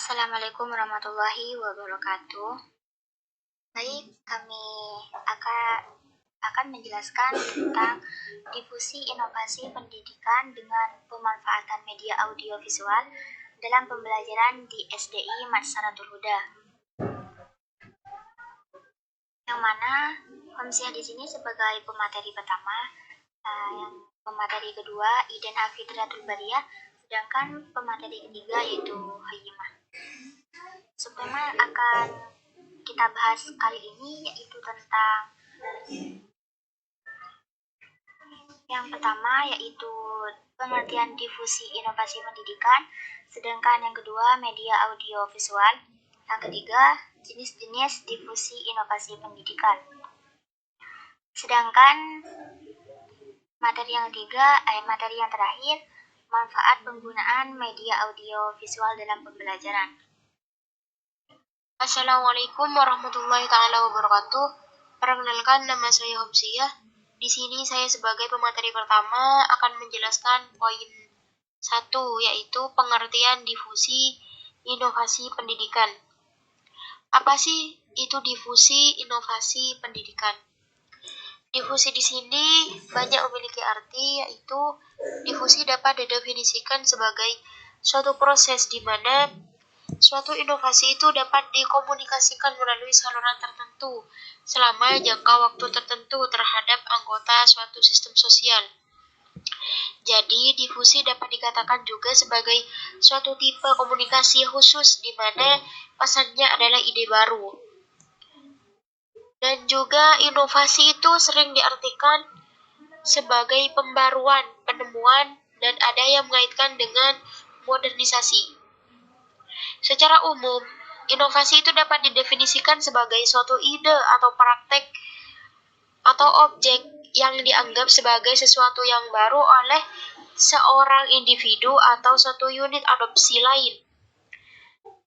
Assalamualaikum warahmatullahi wabarakatuh. Baik, kami akan menjelaskan tentang difusi inovasi pendidikan dengan pemanfaatan media audiovisual dalam pembelajaran di SDI Madrasatul Huda. Yang mana Homsia di sini sebagai pemateri pertama, yang pemateri kedua Iden Afitratul Bariyah, sedangkan pemateri ketiga yaitu Hayyimah. Subtema akan kita bahas kali ini yaitu tentang yang pertama yaitu pengertian difusi inovasi pendidikan, sedangkan yang kedua media audio visual, yang ketiga jenis-jenis difusi inovasi pendidikan. Sedangkan materi yang terakhir manfaat penggunaan media audio visual dalam pembelajaran. Assalamualaikum warahmatullahi taala wabarakatuh. Perkenalkan, nama saya Homsiyah. Di sini saya sebagai pemateri pertama akan menjelaskan poin 1, yaitu pengertian difusi inovasi pendidikan. Apa sih itu difusi inovasi pendidikan? Difusi di sini banyak memiliki arti, yaitu difusi dapat didefinisikan sebagai suatu proses di mana suatu inovasi itu dapat dikomunikasikan melalui saluran tertentu selama jangka waktu tertentu terhadap anggota suatu sistem sosial. Jadi, difusi dapat dikatakan juga sebagai suatu tipe komunikasi khusus di mana pesannya adalah ide baru. Dan juga inovasi itu sering diartikan sebagai pembaruan, penemuan, dan ada yang mengaitkan dengan modernisasi. Secara umum, inovasi itu dapat didefinisikan sebagai suatu ide atau praktek atau objek yang dianggap sebagai sesuatu yang baru oleh seorang individu atau suatu unit adopsi lain.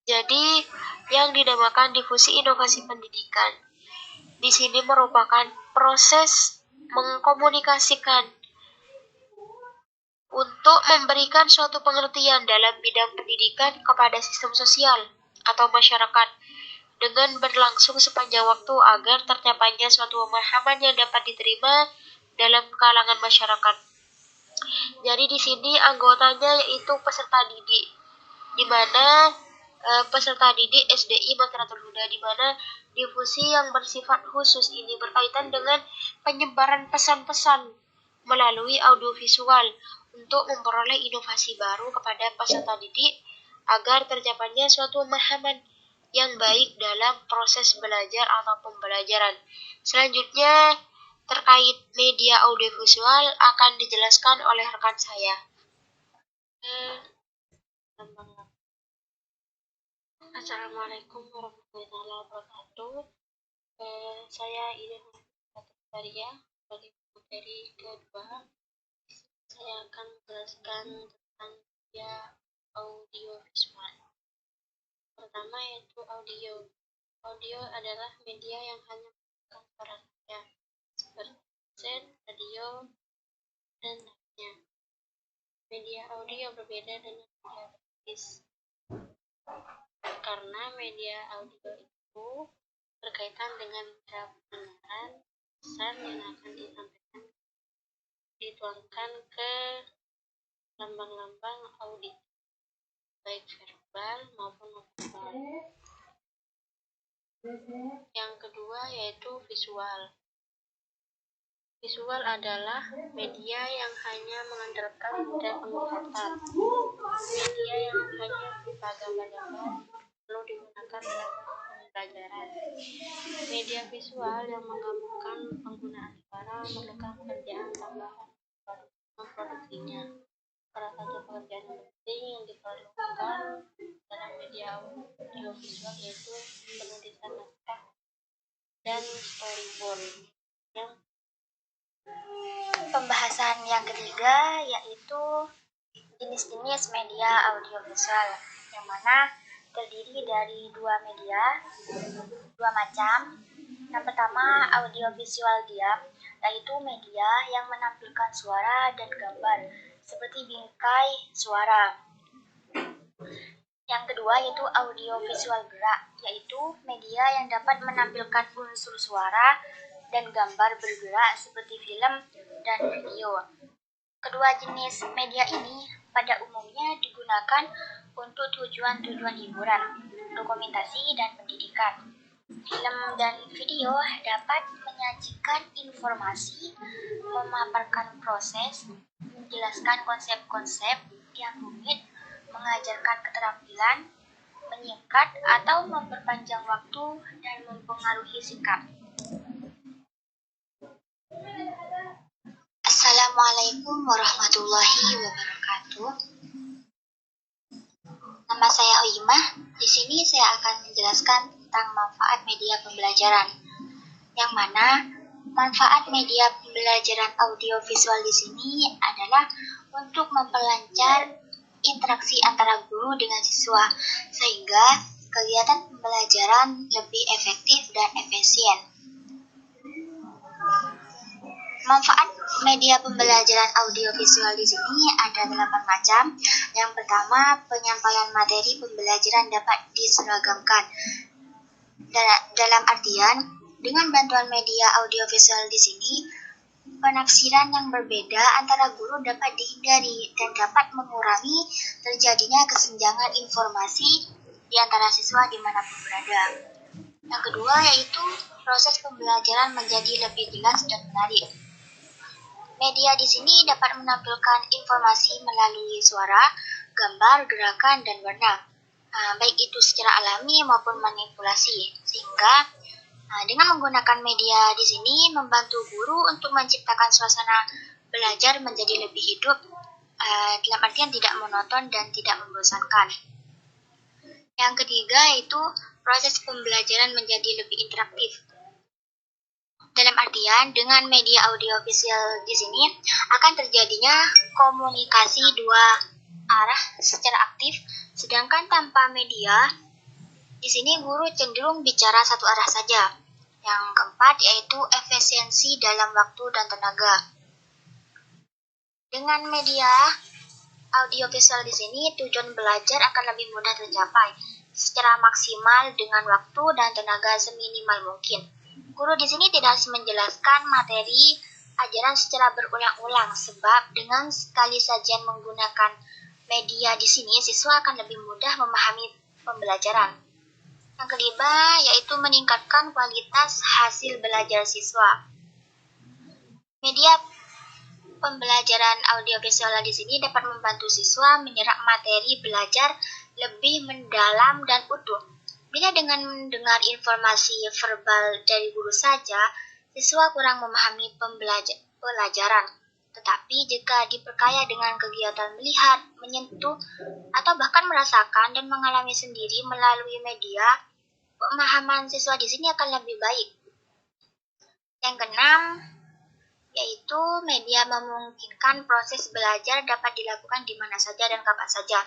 Jadi, yang dinamakan difusi inovasi pendidikan di sini merupakan proses mengkomunikasikan untuk memberikan suatu pengertian dalam bidang pendidikan kepada sistem sosial atau masyarakat dengan berlangsung sepanjang waktu agar tercapainya suatu pemahaman yang dapat diterima dalam kalangan masyarakat. Jadi di sini anggotanya yaitu peserta didik, di mana peserta didik SDI Madrasatul Huda, di mana difusi yang bersifat khusus ini berkaitan dengan penyebaran pesan-pesan melalui audiovisual untuk memperoleh inovasi baru kepada peserta didik agar tercapainya suatu pemahaman yang baik dalam proses belajar atau pembelajaran. Selanjutnya, terkait media audiovisual akan dijelaskan oleh rekan saya. Assalamualaikum warahmatullahi wabarakatuh. Saya Iden Afitratul sebagai materi kedua. Saya akan menjelaskan tentang media audiovisual. Pertama yaitu audio. Audio adalah media yang hanya menggunakan suara saja, seperti set, radio, dan lainnya. Media audio berbeda dengan media tertulis, karena media audio itu berkaitan dengan pendengaran pesan yang akan disampaikan, dituangkan ke lambang-lambang auditif, baik verbal maupun non-verbal. Yang kedua yaitu visual. Visual adalah media yang hanya mengandalkan indera penglihatan. Media yang hanya berupa gambar-gambar perlu digunakan dalam pembelajaran. Media visual yang menggabungkan penggunaan suara memerlukan pekerjaan tambahan memproduksinya. Salah satu pekerjaan penting yang diperlukan dalam media audiovisual yaitu penulisan naskah dan storyboard. Pembahasan yang ketiga yaitu jenis-jenis media audiovisual, yang mana terdiri dari dua macam. Yang pertama audiovisual diam, yaitu media yang menampilkan suara dan gambar seperti bingkai suara. Yang kedua yaitu audiovisual gerak, yaitu media yang dapat menampilkan unsur suara dan gambar bergerak seperti film dan video. Kedua jenis media ini pada umumnya digunakan untuk tujuan-tujuan hiburan, dokumentasi, dan pendidikan. Film dan video dapat menyajikan informasi, memaparkan proses, menjelaskan konsep-konsep yang rumit, mengajarkan keterampilan, menyingkat atau memperpanjang waktu, dan mempengaruhi sikap. Assalamualaikum warahmatullahi wabarakatuh. Nama saya Hoimah. Di sini saya akan menjelaskan tentang manfaat media pembelajaran. Yang mana manfaat media pembelajaran audiovisual di sini adalah untuk memperlancar interaksi antara guru dengan siswa, sehingga kegiatan pembelajaran lebih efektif dan efisien. Manfaat media pembelajaran audiovisual di sini ada 8 macam. Yang pertama, penyampaian materi pembelajaran dapat diseragamkan. Dalam artian, dengan bantuan media audiovisual di sini, penafsiran yang berbeda antara guru dapat dihindari dan dapat mengurangi terjadinya kesenjangan informasi di antara siswa dimanapun berada. Yang kedua yaitu proses pembelajaran menjadi lebih jelas dan menarik. Media di sini dapat menampilkan informasi melalui suara, gambar, gerakan, dan warna, baik itu secara alami maupun manipulasi. Sehingga dengan menggunakan media di sini membantu guru untuk menciptakan suasana belajar menjadi lebih hidup, dalam artian tidak monoton dan tidak membosankan. Yang ketiga yaitu proses pembelajaran menjadi lebih interaktif. Dalam artian, dengan media audiovisual di sini akan terjadinya komunikasi dua arah secara aktif, sedangkan tanpa media, di sini guru cenderung bicara satu arah saja. Yang keempat yaitu efisiensi dalam waktu dan tenaga. Dengan media audiovisual di sini, tujuan belajar akan lebih mudah tercapai secara maksimal dengan waktu dan tenaga seminimal mungkin. Guru di sini tidak harus menjelaskan materi ajaran secara berulang-ulang, sebab dengan sekali sajian menggunakan media di sini, siswa akan lebih mudah memahami pembelajaran. Yang kelima yaitu meningkatkan kualitas hasil belajar siswa. Media pembelajaran audiovisual di sini dapat membantu siswa menyerap materi belajar lebih mendalam dan utuh. Bila dengan mendengar informasi verbal dari guru saja, siswa kurang memahami pelajaran. Tetapi jika diperkaya dengan kegiatan melihat, menyentuh, atau bahkan merasakan dan mengalami sendiri melalui media, pemahaman siswa di sini akan lebih baik. Yang keenam, yaitu media memungkinkan proses belajar dapat dilakukan di mana saja dan kapan saja.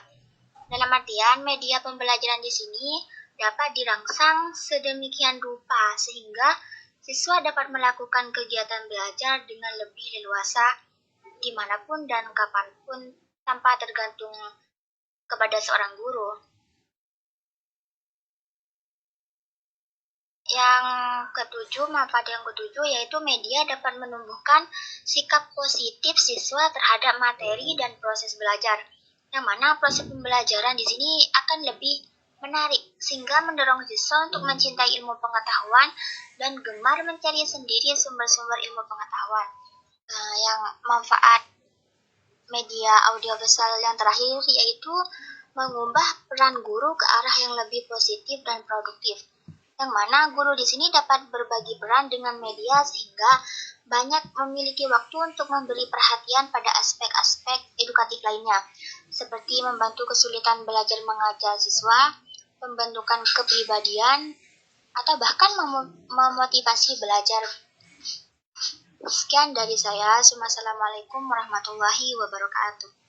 Dalam artian, media pembelajaran di sini dapat dirangsang sedemikian rupa sehingga siswa dapat melakukan kegiatan belajar dengan lebih leluasa dimanapun dan kapanpun tanpa tergantung kepada seorang guru. Manfaat yang ketujuh yaitu media dapat menumbuhkan sikap positif siswa terhadap materi dan proses belajar, yang mana proses pembelajaran di sini akan lebih menarik sehingga mendorong siswa untuk mencintai ilmu pengetahuan dan gemar mencari sendiri sumber-sumber ilmu pengetahuan. Yang manfaat media audiovisual yang terakhir yaitu mengubah peran guru ke arah yang lebih positif dan produktif, yang mana guru di sini dapat berbagi peran dengan media sehingga banyak memiliki waktu untuk memberi perhatian pada aspek-aspek edukatif lainnya, seperti membantu kesulitan belajar mengajar siswa, pembentukan kepribadian, atau bahkan memotivasi belajar. Sekian dari saya. Wassalamualaikum warahmatullahi wabarakatuh.